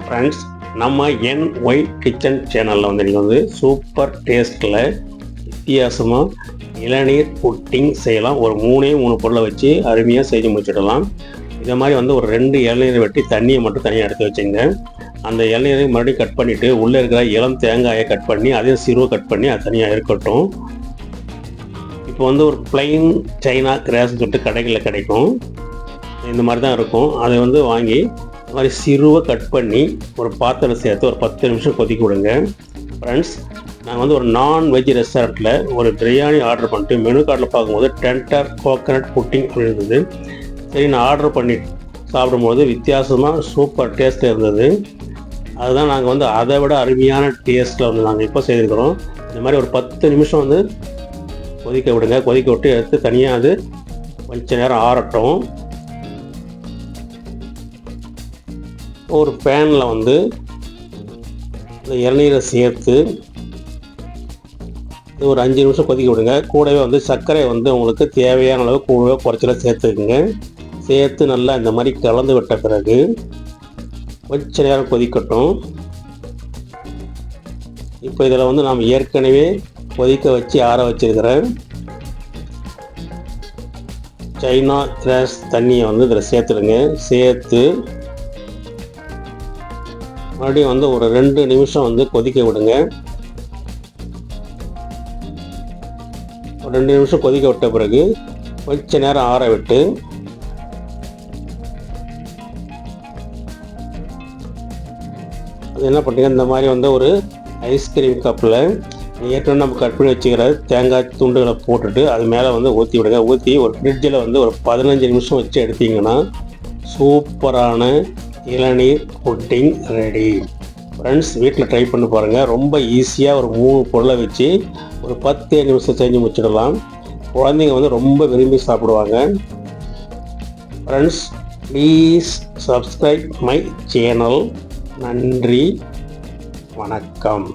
Friends, நம்ம NY kitchen சேனலில் வந்து நீங்கள் வந்து சூப்பர் டேஸ்ட்டில் வித்தியாசமாக இளநீர் புட்டிங் செய்யலாம். ஒரு 3 பொருளை வச்சு அருமையாக செய்து முடிச்சிடலாம். இதை மாதிரி வந்து ஒரு 2 இளநீரை வெட்டி தண்ணியை மட்டும் தனியாக எடுத்து வச்சுங்க. அந்த இளநீரை மறுபடியும் கட் பண்ணிவிட்டு உள்ளே இருக்கிற இளம் தேங்காயை கட் பண்ணி அதையும் சிறுவை கட் பண்ணி அது தனியாக இருக்கட்டும். இப்போ வந்து ஒரு பிளைன் சைனா கிராஸ்ன்னு சொல்லிட்டு கடைகளில் கிடைக்கும். இந்த மாதிரி தான் இருக்கும். அதை வந்து வாங்கி இந்த மாதிரி சிறுவை கட் பண்ணி ஒரு பாத்திரம் சேர்த்து ஒரு 10 நிமிஷம் கொதிக்க விடுங்க. ஃப்ரெண்ட்ஸ், நாங்கள் வந்து ஒரு நான்வெஜ் ரெஸ்டாரண்ட்டில் ஒரு பிரியாணி ஆர்டர் பண்ணிட்டு மெனு கார்டில் பார்க்கும்போது டெண்டர் கோகனட் புட்டிங் அப்படின்னு இருந்தது. சரி, நான் ஆர்டர் பண்ணி சாப்பிடும்போது வித்தியாசமாக சூப்பர் டேஸ்ட்டில் இருந்தது. அதுதான் நாங்கள் வந்து அதை விட அருமையான டேஸ்ட்டில் வந்து நாங்கள் இப்போ செய்திருக்கிறோம். இந்த மாதிரி ஒரு 10 நிமிஷம் வந்து கொதிக்க விடுங்க. கொதிக்க விட்டு எடுத்து தனியாக அது கொஞ்சம் நேரம் ஆறட்டும். ஒரு பேனில் வந்து இந்த இளநீரை சேர்த்து இது ஒரு 5 நிமிஷம் கொதிக்க விடுங்க. கூடவே வந்து சர்க்கரை வந்து உங்களுக்கு தேவையான அளவு கூடவே குறைச்சலாம் சேர்த்துக்குங்க. சேர்த்து நல்லா இந்த மாதிரி கலந்து விட்ட பிறகு கொஞ்ச நேரம் கொதிக்கட்டும். இப்போ இதில் வந்து நாம் ஏற்கனவே கொதிக்க வச்சு ஆற வச்சிருக்கிறேன் சைனா கிராஸ் தண்ணியை வந்து இதில் சேர்த்துடுங்க. சேர்த்து மறுபடியும் வந்து ஒரு 2 நிமிஷம் வந்து கொதிக்க விடுங்க. ஒரு 2 நிமிஷம் கொதிக்க விட்ட பிறகு கொஞ்ச நேரம் ஆற விட்டு அது என்ன பண்ணுறீங்க, இந்த மாதிரி வந்து ஒரு ஐஸ்கிரீம் கப்பில் ஏற்கனவே நம்ம கட் பண்ணி வச்சுக்கிற தேங்காய் துண்டுகளை போட்டுட்டு அது மேலே வந்து ஊற்றி விடுங்க. ஊற்றி ஒரு ஃப்ரிட்ஜில் வந்து ஒரு 15 நிமிஷம் வச்சு எடுத்திங்கன்னா சூப்பரான இளநீர் புட்டிங் ரெடி. ஃப்ரெண்ட்ஸ், வீட்டில் ட்ரை பண்ணி பாருங்கள். ரொம்ப ஈஸியாக ஒரு 3 பொருளை வச்சு ஒரு 10 நிமிஷம் செஞ்சு முடிச்சிடலாம். குழந்தைங்க வந்து ரொம்ப விரும்பி சாப்பிடுவாங்க. Friends, please subscribe my channel. நன்றி, வணக்கம்.